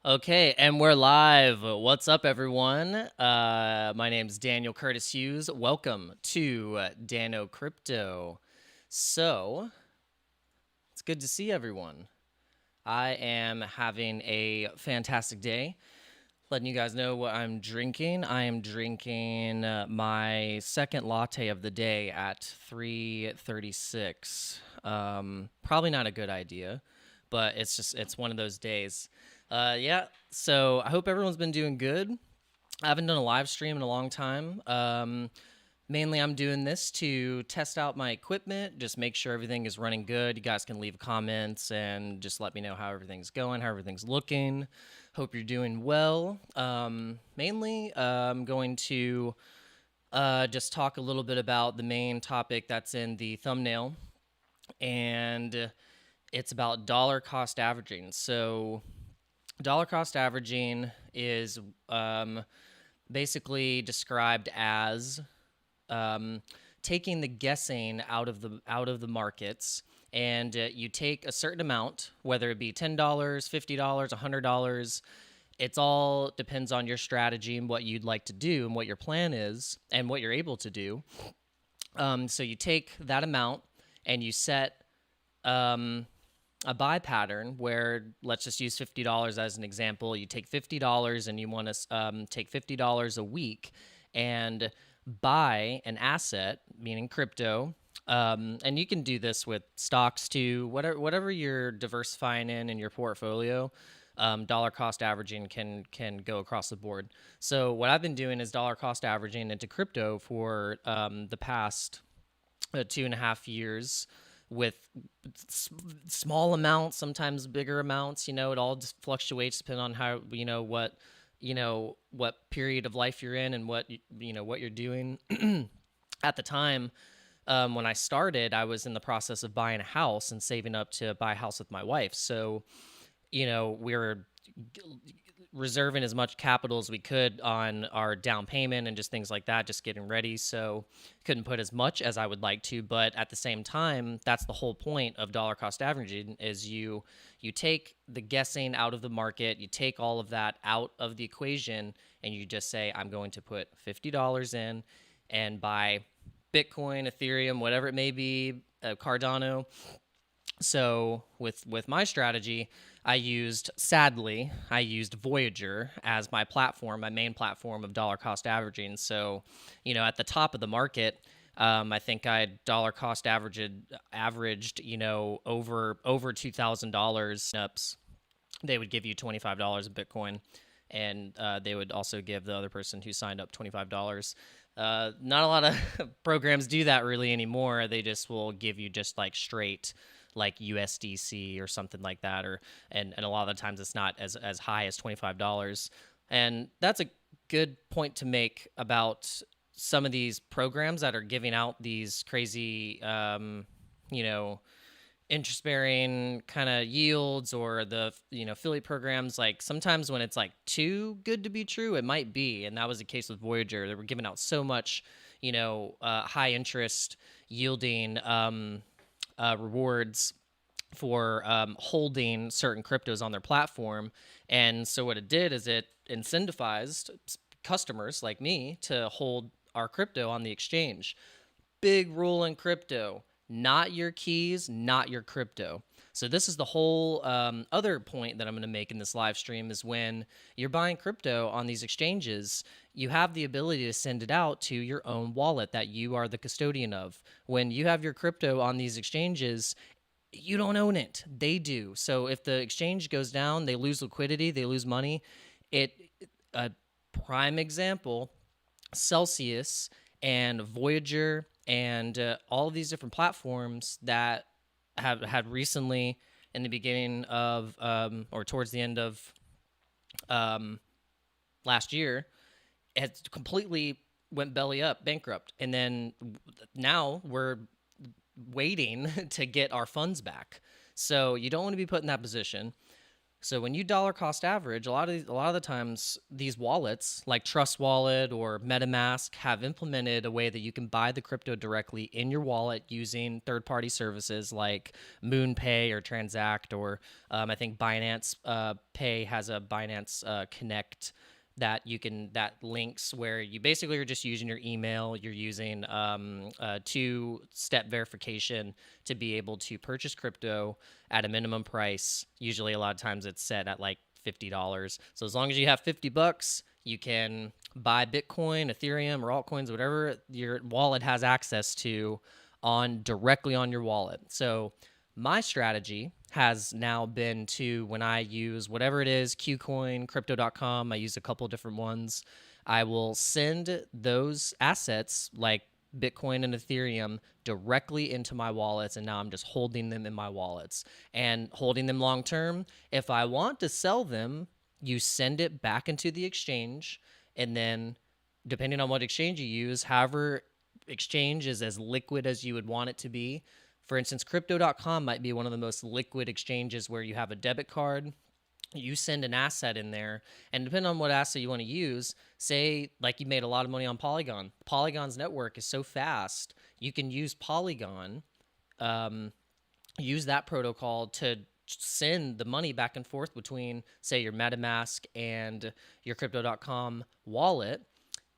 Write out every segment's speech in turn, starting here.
Okay, and we're live. What's up, everyone? My name's Daniel Curtis Hughes. Welcome to Dano Crypto. So, it's good to see everyone. I am having a fantastic day. Letting you guys know what I'm drinking. I am drinking my second latte of the day at 3:36. Probably not a good idea, but it's one of those days. Yeah. So I hope everyone's been doing good. I haven't done a live stream in a long time. Mainly, I'm doing this to test out my equipment, just make sure everything is running good. You guys can leave comments and just let me know how everything's going, how everything's looking. Hope you're doing well. Mainly, I'm going to just talk a little bit about the main topic that's in the thumbnail, and it's about dollar cost averaging. So, dollar cost averaging is basically described as taking the guessing out of the markets, and you take a certain amount, whether it be $10, $50, $100. It's all depends on your strategy and what you'd like to do and what your plan is and what you're able to do. So you take that amount and you set a buy pattern where, let's just use $50 as an example. You take $50 and you want to take $50 a week and buy an asset, meaning crypto. And you can do this with stocks too, whatever you're diversifying in your portfolio. Dollar cost averaging can go across the board. So what I've been doing is dollar cost averaging into crypto for the past 2.5 years with small amounts, sometimes bigger amounts. It all just fluctuates depending on how what period of life you're in and what you're doing. At the time, when I started, I was in the process of buying a house and saving up to buy a house with my wife. So, we were reserving as much capital as we could on our down payment and just things like that, just getting ready. So couldn't put as much as I would like to, but at the same time, that's the whole point of dollar cost averaging is you take the guessing out of the market, you take all of that out of the equation, and you just say, I'm going to put $50 in and buy Bitcoin, Ethereum, whatever it may be, Cardano. So with my strategy, sadly, I used Voyager as my platform, my main platform of dollar cost averaging. So, at the top of the market, I think I dollar cost averaged, over $2,000 ups. They would give you $25 in Bitcoin, and they would also give the other person who signed up $25. Not a lot of programs do that really anymore. They just will give you just like straight like USDC or something like that, and a lot of the times it's not as high as $25. And that's a good point to make about some of these programs that are giving out these crazy interest bearing kind of yields, or the affiliate programs. Like sometimes when it's like too good to be true, it might be, and that was the case with Voyager. They were giving out so much high interest yielding rewards for holding certain cryptos on their platform. And so what it did is it incentivized customers like me to hold our crypto on the exchange. Big rule in crypto: not your keys, not your crypto. So this is the whole other point that I'm going to make in this live stream is when you're buying crypto on these exchanges, you have the ability to send it out to your own wallet that you are the custodian of. When you have your crypto on these exchanges, you don't own it. They do. So if the exchange goes down, they lose liquidity, they lose money. A prime example, Celsius and Voyager and all of these different platforms that have had recently in the beginning of or towards the end of last year, it completely went belly up, bankrupt. And then now we're waiting to get our funds back. So you don't want to be put in that position. So when you dollar cost average, a lot of the times these wallets like Trust Wallet or MetaMask have implemented a way that you can buy the crypto directly in your wallet using third-party services like MoonPay or Transact, or I think Binance Pay has a Binance Connect that links where you basically are just using your email. You're using two-step verification to be able to purchase crypto at a minimum price. Usually a lot of times it's set at like $50. So as long as you have $50, you can buy Bitcoin, Ethereum, or altcoins, whatever your wallet has access to, on directly on your wallet. So my strategy has now been to, when I use whatever it is, Qcoin, crypto.com, I use a couple different ones, I will send those assets like Bitcoin and Ethereum directly into my wallets, and now I'm just holding them in my wallets and holding them long term. If I want to sell them, you send it back into the exchange, and then depending on what exchange you use, however exchange is as liquid as you would want it to be. For instance, crypto.com might be one of the most liquid exchanges where you have a debit card, you send an asset in there, and depending on what asset you want to use, say like you made a lot of money on Polygon. Polygon's network is so fast, you can use Polygon, use that protocol to send the money back and forth between, say, your MetaMask and your crypto.com wallet.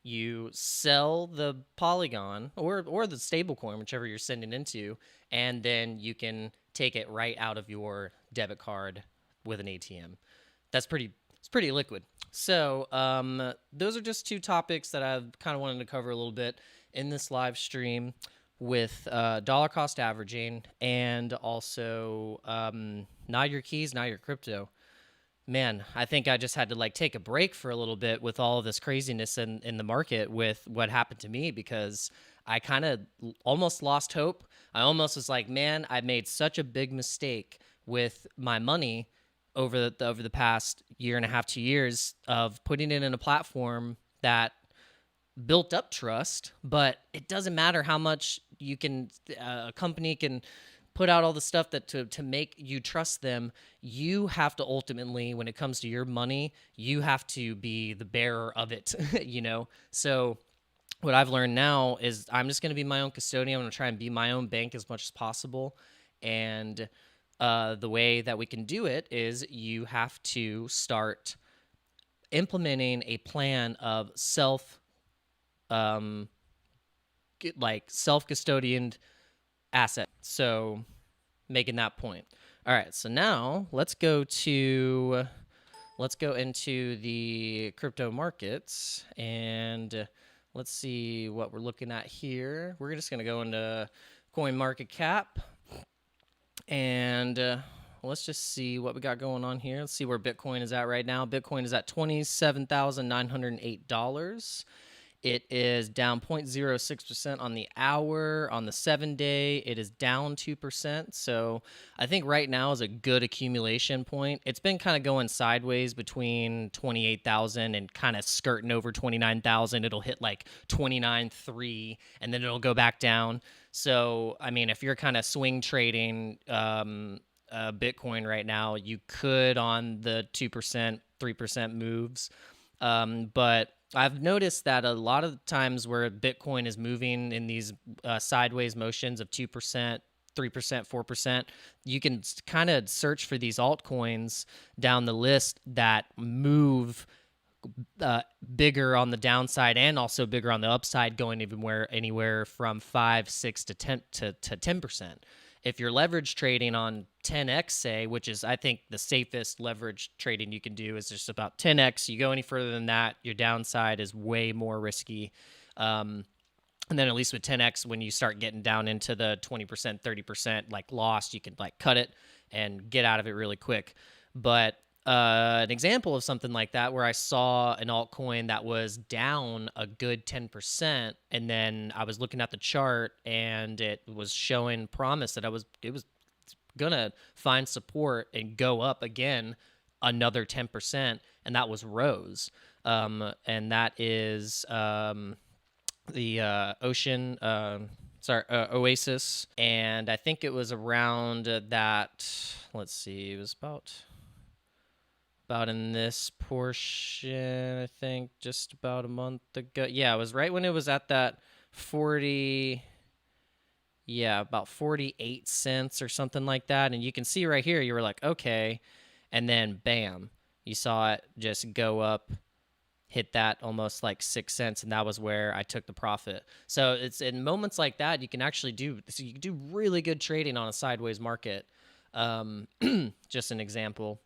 You sell the Polygon or the stablecoin, whichever you're sending into, and then you can take it right out of your debit card with an ATM. It's pretty liquid. So those are just two topics that I've kind of wanted to cover a little bit in this live stream, with dollar cost averaging, and also not your keys, not your crypto. Man, I think I just had to like take a break for a little bit with all of this craziness in the market with what happened to me, because I kind of almost lost hope. I almost was like, man, I made such a big mistake with my money over the past year and a half, 2 years, of putting it in a platform that built up trust, but it doesn't matter how much you can, a company can put out all the stuff that to make you trust them. You have to ultimately, when it comes to your money, you have to be the bearer of it, you know? So what I've learned now is I'm just going to be my own custodian. I'm going to try and be my own bank as much as possible. And the way that we can do it is you have to start implementing a plan of self-custodianed asset. So making that point. All right, so now let's go into the crypto markets, and let's see what we're looking at here. We're just going to go into coin market cap, and let's just see what we got going on here. Let's see where Bitcoin is at right now. Bitcoin is at $27,908. It is down 0.06% on the hour. On the 7-day, it is down 2%. So I think right now is a good accumulation point. It's been kind of going sideways between 28,000 and kind of skirting over 29,000. It'll hit like 29.3, and then it'll go back down. So, I mean, if you're kind of swing trading Bitcoin right now, you could on the 2%, 3% moves. But I've noticed that a lot of the times where Bitcoin is moving in these sideways motions of 2%, 3%, 4%, you can kind of search for these altcoins down the list that move bigger on the downside and also bigger on the upside, going anywhere from 5, 6 to 10%. If you're leverage trading on 10x, say, which is, I think, the safest leverage trading you can do, is just about 10x. You go any further than that, your downside is way more risky. And then at least with 10x, when you start getting down into the 20%, 30% like loss, you can like cut it and get out of it really quick. But an example of something like that, where I saw an altcoin that was down a good 10%, and then I was looking at the chart and it was showing promise that it was gonna find support and go up again another 10%, and that was Rose, and that is the Oasis, and I think it was around that. Let's see, it was about about in this portion, I think just about a month ago. Yeah, it was right when it was at that 40, yeah, about 48 cents or something like that. And you can see right here, you were like, okay. And then bam, you saw it just go up, hit that almost like 6 cents, and that was where I took the profit. So it's in moments like that you can actually do, so you can do really good trading on a sideways market. Just an example.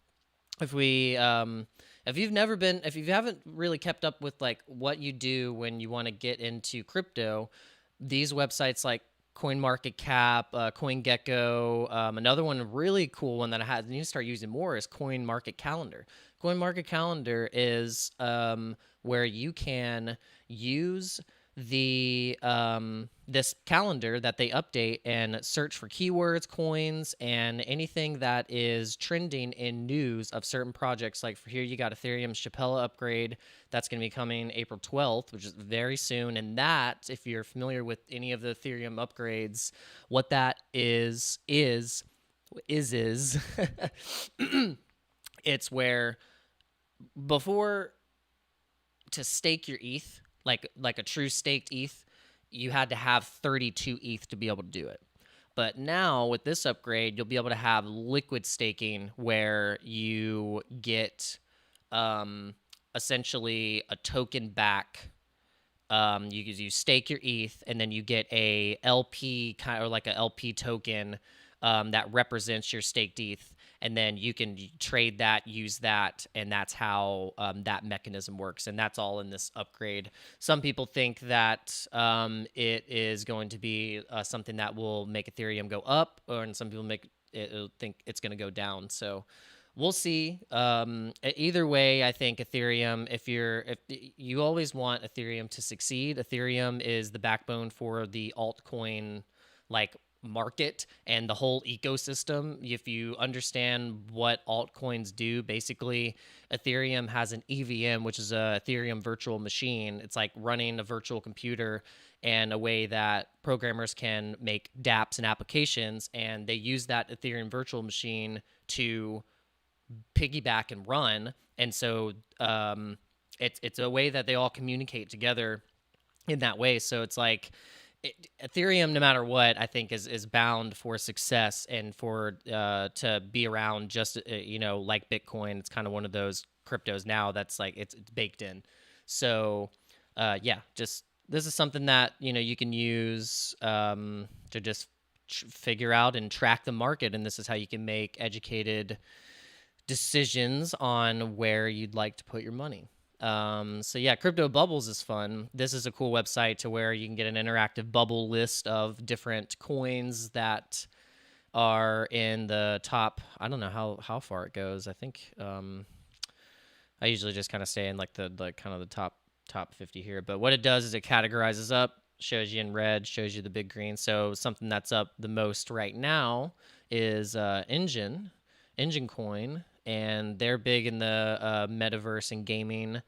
If you've never been, if you haven't really kept up with like what you do when you want to get into crypto, these websites like CoinMarketCap, CoinGecko, another one really cool one that I need to start using more is CoinMarketCalendar. CoinMarketCalendar is where you can use the this calendar that they update and search for keywords, coins, and anything that is trending in news of certain projects. Like for here, you got Ethereum's Chappella upgrade that's going to be coming April 12th, which is very soon. And that, if you're familiar with any of the Ethereum upgrades, what that is it's where before, to stake your ETH, like a true staked ETH, you had to have 32 ETH to be able to do it. But now with this upgrade, you'll be able to have liquid staking where you get essentially a token back. You stake your ETH, and then you get a LP kind of like a LP token that represents your staked ETH, and then you can trade that, use that, and that's how that mechanism works. And that's all in this upgrade. Some people think that it is going to be something that will make Ethereum go up, and some people think it's going to go down. So we'll see. Either way, I think Ethereum, if you always want Ethereum to succeed, Ethereum is the backbone for the altcoin like market and the whole ecosystem. If you understand what altcoins do, basically Ethereum has an EVM, which is a Ethereum virtual machine. It's like running a virtual computer and a way that programmers can make dApps and applications, and they use that Ethereum virtual machine to piggyback and run. And so it's a way that they all communicate together in that way. So it's like Ethereum, no matter what, I think is bound for success and for to be around. Just like Bitcoin, it's kind of one of those cryptos now that's like it's baked in. So just this is something that you can use to just figure out and track the market, and this is how you can make educated decisions on where you'd like to put your money. So yeah, Crypto Bubbles is fun. This is a cool website to where you can get an interactive bubble list of different coins that are in the top. I don't know how far it goes. I think I usually just kind of stay in like the kind of the top 50 here. But what it does is it categorizes up, shows you in red, shows you the big green. So something that's up the most right now is Engine Coin. And they're big in the metaverse and gaming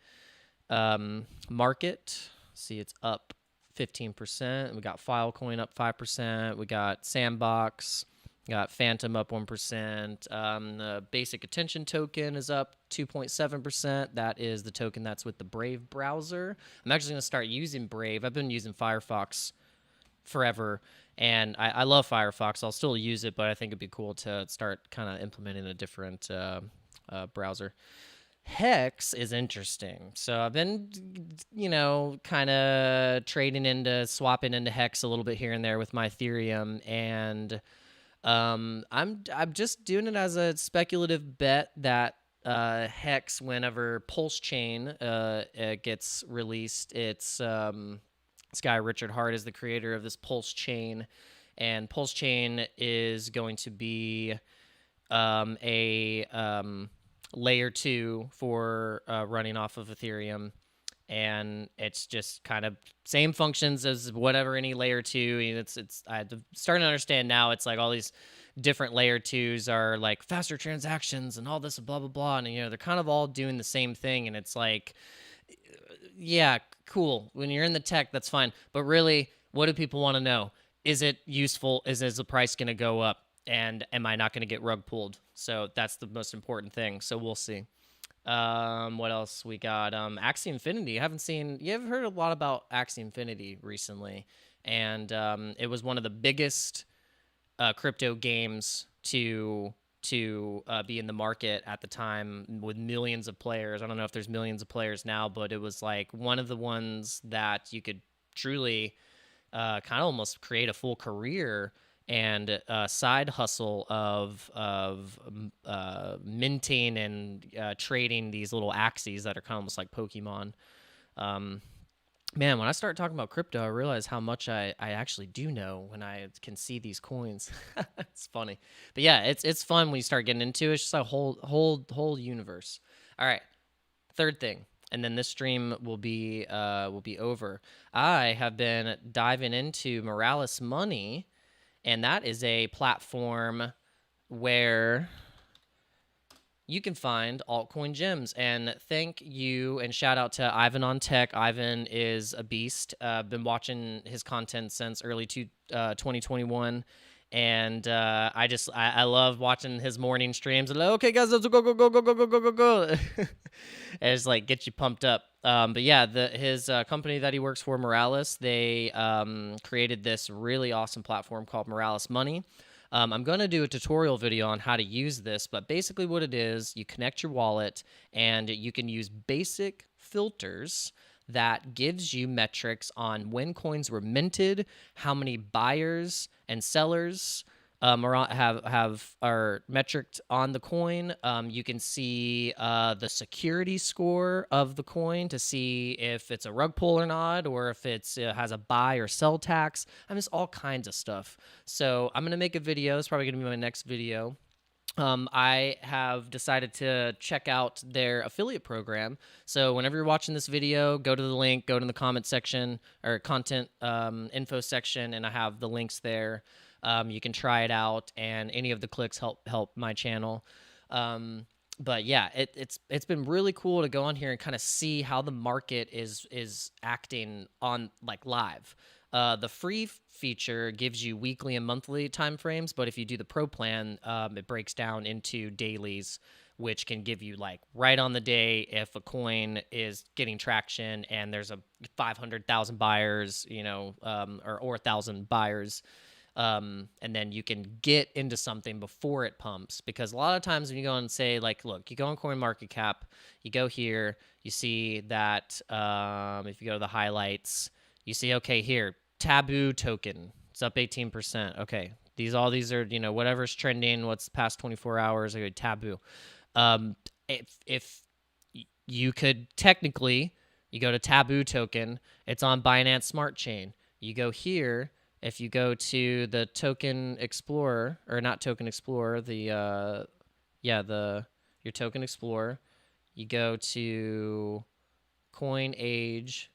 market. See, it's up 15%. We got Filecoin up 5%. We got Sandbox. We got Phantom up 1%. The Basic Attention token is up 2.7%. That is the token that's with the Brave browser. I'm actually going to start using Brave. I've been using Firefox forever, and I love Firefox. I'll still use it, but I think it'd be cool to start kind of implementing a different browser. Hex is interesting. So I've been, kind of swapping into Hex a little bit here and there with my Ethereum, and I'm just doing it as a speculative bet that Hex, whenever Pulse Chain gets released, it's this guy, Richard Hart, is the creator of this Pulse Chain, and Pulse Chain is going to be a layer 2 for running off of Ethereum, and it's just kind of same functions as whatever any layer 2. I'm starting to understand now. It's like all these different layer 2s are like faster transactions and all this blah blah blah, and they're kind of all doing the same thing, and it's like, yeah, cool. When you're in the tech, that's fine. But really, what do people want to know? Is it useful? Is the price going to go up? And am I not going to get rug pulled? So that's the most important thing. So we'll see. What else we got? Axie Infinity. I haven't seen. You have heard a lot about Axie Infinity recently, and it was one of the biggest crypto games to be in the market at the time with millions of players. I don't know if there's millions of players now, but it was like one of the ones that you could truly kind of almost create a full career and side hustle of minting and trading these little axies that are kind of almost like Pokemon. Um, Man, when I start talking about crypto, I realize how much I actually do know when I can see these coins. It's funny, but yeah, it's fun when you start getting into it. It's just a whole universe. All right, third thing, and then this stream will be over. I have been diving into Morales Money, and that is a platform where you can find altcoin gems. And thank you and shout out to Ivan on Tech. Ivan is a beast. Been watching his content since early 2021. And I love watching his morning streams. Like, okay, guys, let's go. It's like get you pumped up. But yeah, his company that he works for, Morales, they created this really awesome platform called Morales Money. I'm going to do a tutorial video on how to use this, but basically what it is, you connect your wallet and you can use basic filters that gives you metrics on when coins were minted, how many buyers and sellers are metriced on the coin. You can see the security score of the coin to see if it's a rug pull or not, or if it has a buy or sell tax. I mean, it's all kinds of stuff. So I'm gonna make a video. It's probably gonna be my next video. I have decided to check out their affiliate program. So whenever you're watching this video, go to the link, go to the comment section or content info section, and I have the links there. You can try it out, and any of the clicks help my channel. But yeah, it's been really cool to go on here and kind of see how the market is acting on like live. The free feature gives you weekly and monthly timeframes, but if you do the pro plan, it breaks down into dailies, which can give you like right on the day if a coin is getting traction and there's a 500,000 buyers, or 1,000 buyers. And then you can get into something before it pumps, because a lot of times when you go and say like, look, you go on CoinMarketCap, you go here, you see that if you go to the highlights, you see, okay, here, Taboo token, it's up 18%. Okay, all these are, whatever's trending, what's the past 24 hours, okay, Taboo. If you could technically, you go to Taboo token, it's on Binance Smart Chain. You go here. If you go to the Token Explorer, or not Token Explorer, your Token Explorer, you go to Coin Age,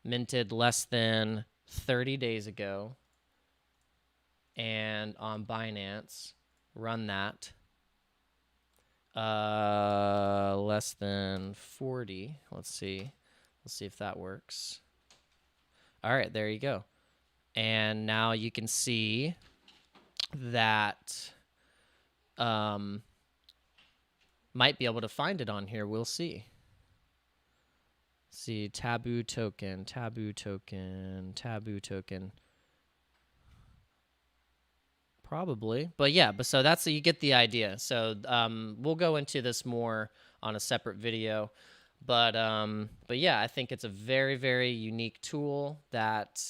minted less than 30 days ago, and on Binance, run that. Less than 40. Let's see if that works. All right, there you go. And now you can see that might be able to find it on here. We'll see. See, Taboo token. Probably. But yeah, so that's you get the idea. So we'll go into this more on a separate video. But yeah, I think it's a very, very unique tool that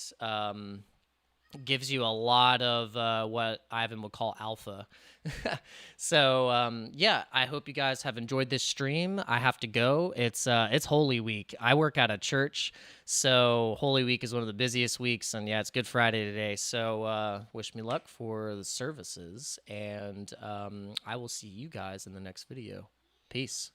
gives you a lot of what Ivan would call alpha. So yeah, I hope you guys have enjoyed this stream. I have to go. It's Holy Week. I work at a church, so Holy Week is one of the busiest weeks, and yeah, it's Good Friday today. So wish me luck for the services, and I will see you guys in the next video. Peace.